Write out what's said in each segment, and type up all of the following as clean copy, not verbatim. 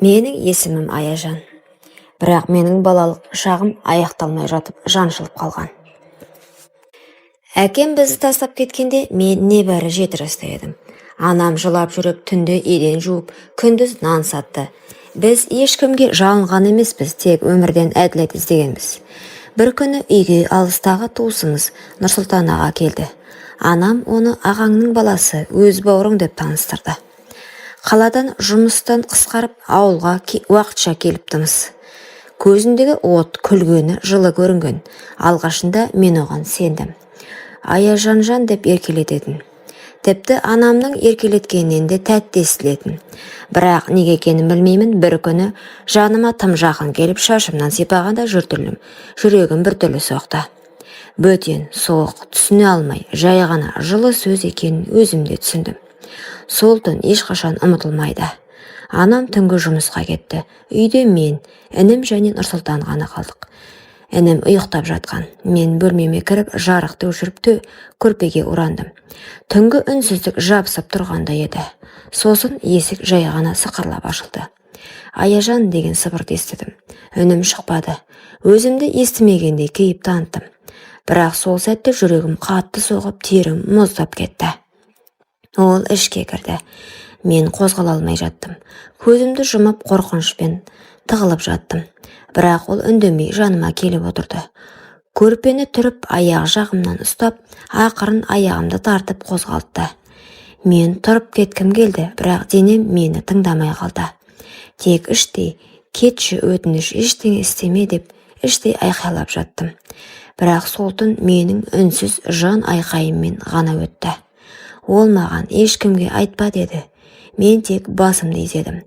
Менің есімім Аяжан. Бірақ менің балалық шағым аяқталмай жатып жаншылып қалған. Әкем бізді тастап кеткенде мен небәрі 7 жаста едім. Анам жылап жүріп, түнде еден жуып, күндіз нан сатты. Біз ешкімге жалынған емеспіз, тек өмірден әділет іздегенбіз. Бір күні үйге алыстағы туысымыз Нұрсұлтан аға келді. Анам оны ағаңның баласы, өз бауырың деп таныстырды. Қаладан жұмыстан қысқарып ауылға уақытша келіптіміз. Көзіндегі от, күлгені жылы көрінген. Алғашында мен оған сендім. Аяжан деп еркелететін. Тіпті анамның еркелеткенінен де тәтті естілетін. Бірақ неге екенін білмеймін, бір күні жаныма тым жақын келіп шашымнан сипағанда жүрегім біртүрлі соқты. Бөтен, соғық, түсіне алмай, жай ғана жылы сөз екенін өзімде түсіндім. Сол түн ешқашан ұмытылмайды. Анам түнгі жұмысқа кетті. Үйде мен, інім және Нұрсұлтан ғана қалдық. Інім ұйықтап жатқан. Мен бөлмеме кіріп, жарықты өшіріп көрпеге орандым. Түнгі үнсіздік жабысып тұрғанда еді. Сосын есік жай ғана сықырлап ашылды. Аяжан деген сыбырды естідім. Үнім шықпады. Өзімді естімегендей кейіп таныттым. Бірақ сол сәтте жүрегім қатты соғып, терім мұздап кетті. Ол ішке кірді. Мен қозғала алмай жаттым. Көзімді жұмып қорқынышпен тығылып жаттым. Бірақ ол үндемей жаныма келіп отырды. Көрпені түріп, аяқ жағымнан ұстап, ақырын аяғымды тартып қозғалтты. Мен тұрып кеткім келді, бірақ денем мені тыңдамай қалды. Тек іштей, кетші өтініш, ештеңе істеме деп, іштей айқайлап жаттым. Бірақ сол түн менің үнсіз жан айқайыммен ғана өтті. Ол маған ешкімге айтпа деді. Мен тек басымды изедім.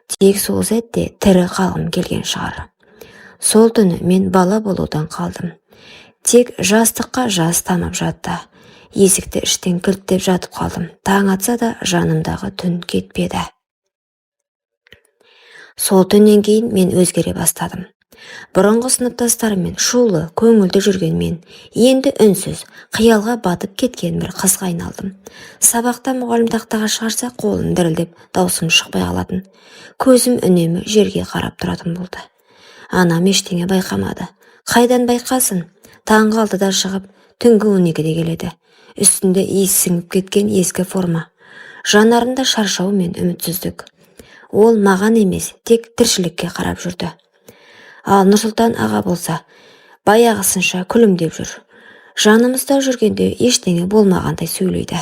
Тек сол сәтте тірі қалғым келген шығар. Сол түні мен бала болудан қалдым. Тек жастыққа жас тамып жатты. Есікті іштен кілттеп жатып қалдым. Таң атса да жанымдағы түн кетпеді. Сол түннен кейін мен өзгере бастадым. Бұрынғы сыныптастарыммен шулы, көңілді жүрген мен енді үнсіз, қиялға батып кеткен бір қызға айналдым. Сабақта мұғалім тақтаға шығарса, қолым дірілдеп, даусым шықпай қалатын. Көзім үнемі жерге қарап тұратын болды. Анам ештеңе байқамады. Қайдан байқасын? Таңғы 6-да шығып, түнгі 12-де келеді. Үстінде иіс сіңіп кеткен ескі форма. Жанарында шаршау мен үмітсіздік. Ол маған емес, тек тіршілікке қарап жүрді. Ал Нұрсұлтан аға болса, баяғысынша күлімдеп жүр. Жанымызда жүргенде ештеңе болмағандай сөйлейді.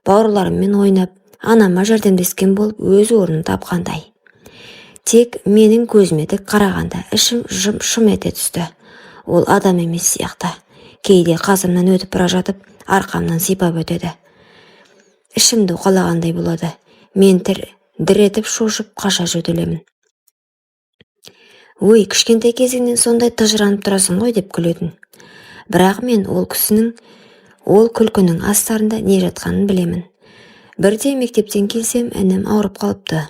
Бауырларыммен ойнап, анама жәрдемдескен болып өз орнын тапқандай. Тек менің көзіме тік қарағанда ішім шым ете түсті. Ол адам емес сияқты. Кейде қасымнан өтіп бара жатып, арқамнан сипап өтеді. Ішімді қалағандай болады. Мен дір етіп шошып қаша жөтелемін. Ой, кішкентай кезіңнен сондай тыжыранып тұрасың ғой деп күлетін. Бірақ мен ол күлкінің астарында не жатқанын білемін. Бірде мектептен келсем, інім ауырып қалыпты.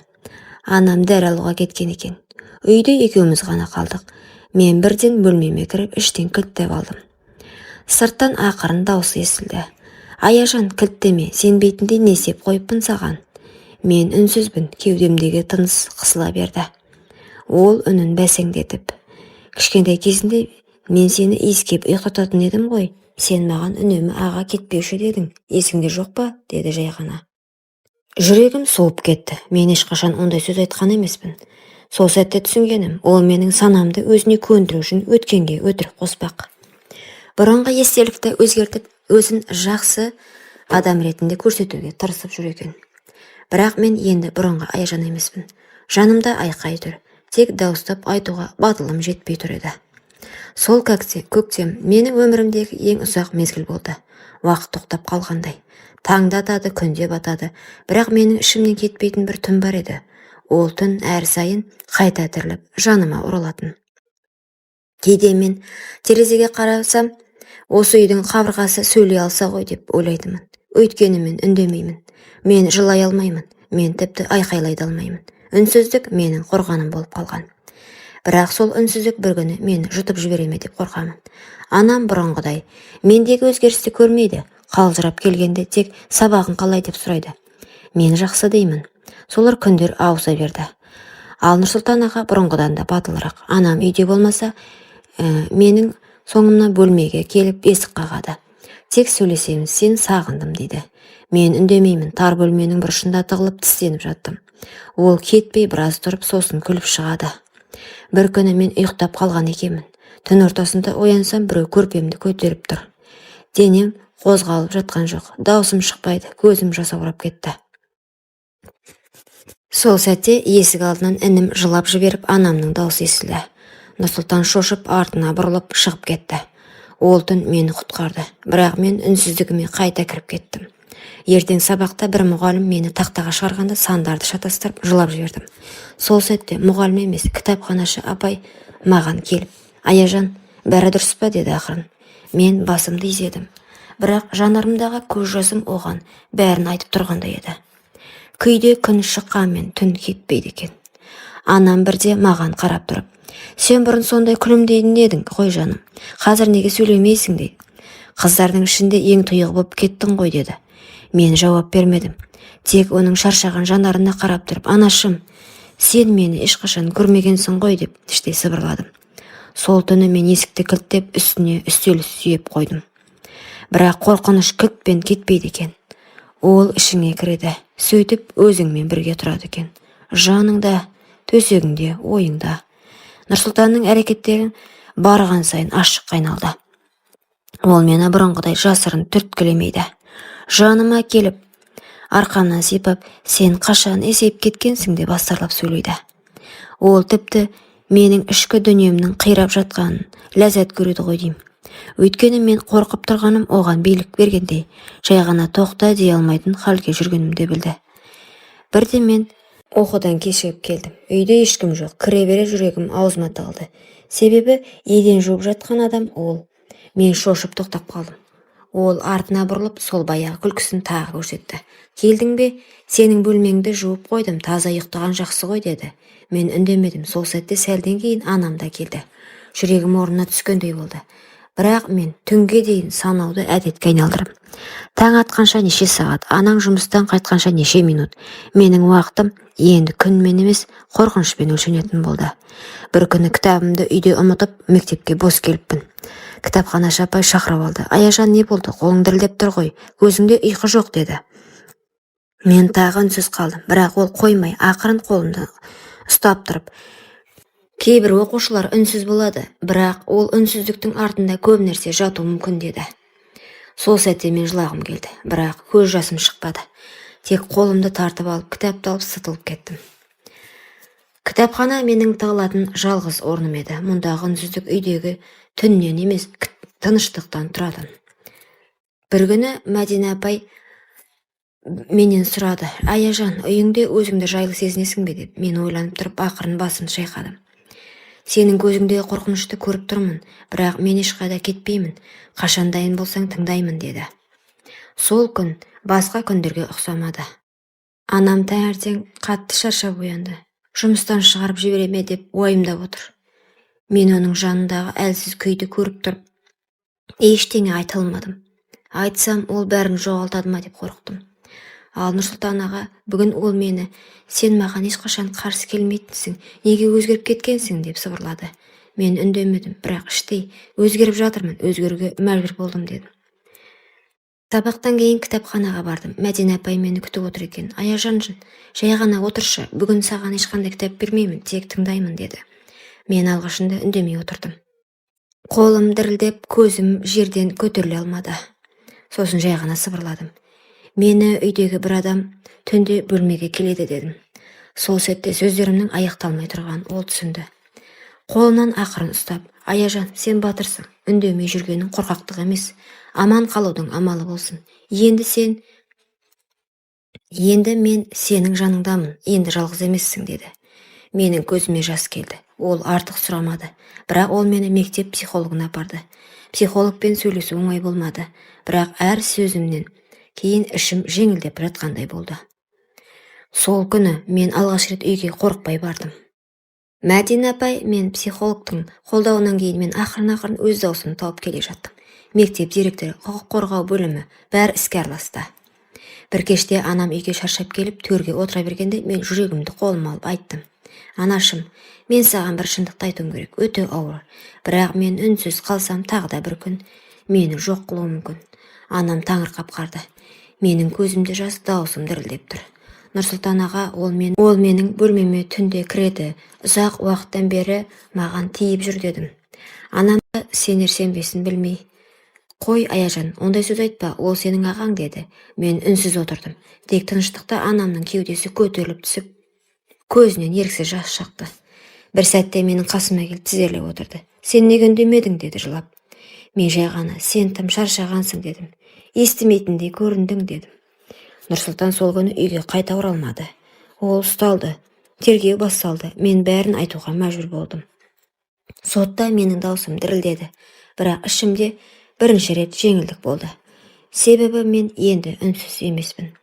Анам дәрі алуға кеткен екен. Үйде екеуміз ғана қалдық. Мен бірден бөлмеме кіріп, іштен кілттеп алдым. Сырттан ақырын даусы естілді. Аяжан, кілттеме, сенбейтіндей не істеп қойыппын саған. Мен үнсізбін, кеудемдегі тыныс қысыла берді. Ол үнін бәсеңдетіп. Кішкентай кезінде мен сені иіскеп ұйықтататын едім ғой. Сен маған үнемі аға кетпеуші дедің. Есіңде жоқ па? Деді жай ғана. Жүрегім суып кетті. Мен ешқашан ондай сөз айтқан емеспін. Сол сәтте түсінгенім, ол менің санамды өзіне көндіру үшін өткенге өтірік қоспақ. Бұрынғы естелікті өзгертіп, өзін жақсы адам ретінде көрсетуге тырысып жүр екен. Бірақ мен енді бұрынғы Аяжан емеспін. Жанымда айқай тұр. Тек дауыстап айтуға батылым жетпей тұр еді. Сол көктем менің өмірімдегі ең ұзақ мезгіл болды. Уақыт тоқтап қалғандай. Таңда атады, күнде батады. Бірақ менің ішімнен кетпейтін бір түн бар еді. Ол түн әр сайын қайта тіріліп, жаныма оралатын. Кейде мен терезеге қарасам, осы үйдің қабырғасы сөйлей алса ғой деп ойлайтынмын. Өйткені мен үндемеймін. Мен жылай алмаймын. Мен тіпті айқайлай алмаймын. Үнсіздік менің қорғаным болып қалған. Бірақ сол үнсіздік бір күні мені жұтып жібереме деп қорқамын. Анам бұрынғыдай мендегі өзгерісті көрмейді. Қалжырап келгенде тек сабағын қалай деп сұрайды. Мен жақсы деймін. Солар күндер ауыса берді. Ал Нұрсұлтан аға бұрынғыдан да батылырақ. Анам үйде болмаса, менің соңымнан бөлмеге келіп есік қағады. Тек сөйлесеміз, сен сағындым дейді. Мен үндемеймін, тар бөлменің бұрышында тығылып тістеніп жаттым. Ол кетпей біраз тұрып, сосын күліп шығады. Бір күні мен ұйықтап қалған екенмін. Түн ортасында оянсам, біреу көрпемді көтеріп тұр. Денем қозғалып жатқан жоқ. Даусым шықпайды, көзім жасаурап кетті. Сол сәтте есік алдынан інім жылап жіберіп, анамның даусы естілді. Нұрсұлтан шошып, артына бұрылып шығып кетті. Ол түн мені құтқарды, бірақ мен үнсіздігіме қайта кіріп кеттім. Ертең сабақта бір мұғалім мені тақтаға шығарғанда сандарды шатастырып жылап жібердім. Сол сәтте мұғалім емес, кітапханашы апай маған келіп, «Аяжан, бәрі дұрыс па?» деді ақырын. Мен басымды изедім, бірақ жанарымдағы көз жасым оған бәрін айтып тұрғандай еді. Күйде күн шыққанмен түн кетпейді екен. Анам бірде маған қарап тұрып, «Сен бұрын сондай күлімдейтін едің ғой жаным, қазір неге сөйлемейсің?» дейді. «Қыздардың ішінде ең тұйығы болып кеттің ғой» деді. Мен жауап бермедім. Тек оның шаршаған жанарына қарап тұрып, «Анашым, сен мені ешқашан көрмегенсің ғой» деп іштей сыбырладым. Сол түні мен есікті кілттеп, үстіне үстел сүйеп қойдым. Бірақ қорқыныш кілтпен кетпейді екен. Ол ішіңе кіреді, сөйтіп өзіңмен бірге тұрады екен. Жаныңда, төсегіңде, ойыңда. Нұрсұлтанның әрекеттерін барған сайын ашық айналды. Ол мені бұрынғыдай жасырын түрткілемейді. Жаныма келіп, арқамнан сипап, «Сен қашан есейіп кеткенсің?» деп астарлап сөйлейді. Ол тіпті менің ішкі дүниемнің қирап жатқанын ләззат көреді ғой деймін. Өйткені мен қорқып тұрғаным оған билік бергендей, жай ғана тоқта дей алмайтын халге жүргенімді білді. Бірде мен оқудан кешігіп келдім. Үйде ешкім жоқ. Кіре бере жүрегім аузыма тығылды. Себебі еден жуып жатқан адам ол. Мен шошып тоқтап қалдым. Ол артына бұрылып, сол баяғы күлкісін тағы көрсетті. «Келдің бе? Сенің бөлмеңді жуып қойдым, таза ұйықтаған жақсы ғой» деді. Мен үндемедім. Сол сәтте сәлден кейін анам да келді. Жүрегім орнына түскендей болды. Бірақ мен түнге дейін санауды әдетке айналдырым. Таң атқанша неше сағат, анаң жұмыстан қайтқанша неше минут. Менің уақытым енді күнмен емес, қорқынышпен өлшенетін болды. Бір күні кітабымды үйде ұмытып, мектепке бос келіппін. Кітапханашы апай шақырып алды. «Аяжан, не болды? Қолың дірілдеп тұр ғой. Көзіңде ұйқы жоқ» деді. Мен тағы үнсіз қалдым, бірақ ол қоймай, ақырын қолымды ұстап тұрып, «Кейбір оқушылар үнсіз болады, бірақ ол үнсіздіктің артында көп нәрсе жатуы мүмкін» деді. Сол сәтте мен жылағым келді, бірақ көз жасым шықпады. Тек қолымды тартып алып, кітапты алып сытылып кеттім. Кітапхана менің тығылатын жалғыз орным еді. Мұндағы үнсіздік үйдегі түннен емес, тыныштықтан тұратын. Бір күні Мәдина апай менен сұрады, «Аяжан, үйіңде өзіңді жайлы сезінесің бе?» деп. Мен ойланып тұрып, ақырын басымды шайқадым. «Сенің көзіңдегі қорқынышты көріп тұрмын, бірақ мен ешқайда кетпеймін. Қашан дайын болсаң тыңдаймын» деді. Сол күн басқа күндерге ұқсамады. Анам таңертең қатты шаршап оянды. Жұмыстан шығарып жібере ме деп уайымдап отыр. Мен оның жанындағы әлсіз күйді көріп тұрып, ештеңе айта алмадым. Айтсам, ол бәрін жоғалтады ма деп қорықтым. Ал Нұрсұлтан аға, бүгін ол мені, «Сен маған ешқашан қарсы келмейтінсің, неге өзгеріп кеткенсің?» деп сыбырлады. Мен үндемедім, бірақ іштей, «Өзгеріп жатырмын, өзгеруге мәжбүр болдым» дедім. Сабақтан кейін кітапханаға бардым. Мәдина апай мені күтіп отыр екен. «Аяжан, жай ғана отыршы, бүгін саған ешқандай кітап бермеймін, тек тыңдаймын» деді. Мен алғашында үндемей отырдым. Қолым дірілдеп, көзім жерден көтеріле алмады. Сосын жай ғана сыбырладым. «Мені үйдегі бір адам түнде бөлмеге келеді» дедім. Сол сәтте сөздерімнің аяқталмай тұрған ол түсінді. Қолынан ақырын ұстап, «Аяжан, сен батырсың, үндемей жүргенің қорқақтық емес, аман қалудың амалы болсын. Енді мен сенің жаныңдамын, енді жалғыз емессің» деді. Менің көзіме жас келді. Ол артық сұрамады, бірақ ол мені мектеп психологына апарды. Психологпен сөйлесу оңай болмады, бірақ әр сөзімнен кейін ішім жеңілдеп жатқандай болды. Сол күні мен алғаш рет үйге қорықпай бардым. Мәдина апай мен психологтың қолдауынан кейін мен ақырын өз даусымды тауып келе жаттым. Мектеп директоры, құқық қорғау бөлімі бәрі іске араласты. Бір кеште анам үйге шаршап келіп, төрге отыра бергенде мен жүрегімді қолыма алып айттым. Анашым, мен саған бір шындықты айтуым керек, өте ауыр. Бірақ мен үнсіз қалсам тағы да бір күн мені жоқ қылуы мүмкін. Анам таңырқап қарды. Менің көзімде жас, даусым дірілдеп тұр. Нұрсұлтан аға, ол менің бөлмеме түнде кіреді. Ұзақ уақыттан бері маған тиіп жүр дедім. Анам сенер-сенбесін білмей, қой Аяжан, ондай сөз айтпа, ол сенің ағаң деді. Мен үнсіз отырдым. Тек тыныштықта анамның кеудесі көтеріліп түсіп, көзінен еріксіз жас шақты. Бір сәтте менің қасыма келіп тізерлеп отырды. Сен неге үндемедің деді жылап. Мен жай ғана, сен тым шаршағансың дедім. Естімейтіндей көріндің дедім. Нұрсұлтан сол күні үйге қайта оралмады. Ол ұсталды. Тергеу басталды. Мен бәрін айтуға мәжбүр болдым. Сотта менің даусым дірілдеді. Бірақ ішімде бірінші рет жеңілдік болды. Себебі мен енді үнсіз емеспін.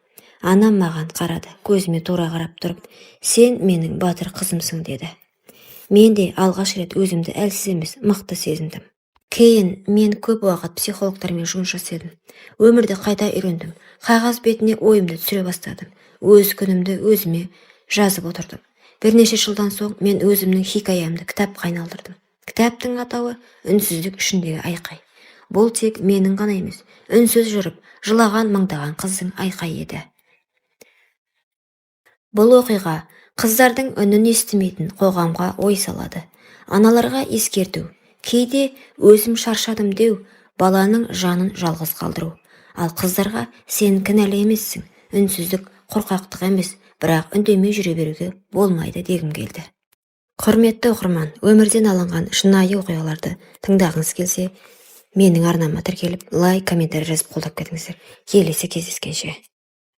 Анам маған қарады, көзіме тура қарап тұрып, сен менің батыр қызымсың деді. Мен де алғаш рет өзімді әлсіз емес, мықты сезіндім. Кейін мен көп уақыт психологтармен жұмыс жасадым. Өмірді қайта үйрендім. Қағаз бетіне ойымды түсіре бастадым. Өз күнімді өзіме жазып отырдым. Бірнеше жылдан соң мен өзімнің хикаямды кітапқа айналдырдым. Кітаптың атауы «Үнсіздік ішіндегі айқай». Бұл тек менің ғана емес, үнсіз жүріп, жылаған мыңдаған қыздың айқайы еді. Бұл оқиға қыздардың үнін естімейтін қоғамға ой салады. Аналарға ескерту, кейде өзім шаршадым деу, баланың жанын жалғыз қалдыру. Ал қыздарға сен кінәлі емессің, үнсіздік қорқақтық емес, бірақ үндемей жүре беруге болмайды дегім келді. Құрметті оқырман, өмірден алынған шынайы оқиғаларды тыңдағыңыз келсе, менің арнама тіркеліп, лайк, комментарий жазып қолдап кетіңіздер. Келесі кездескенше.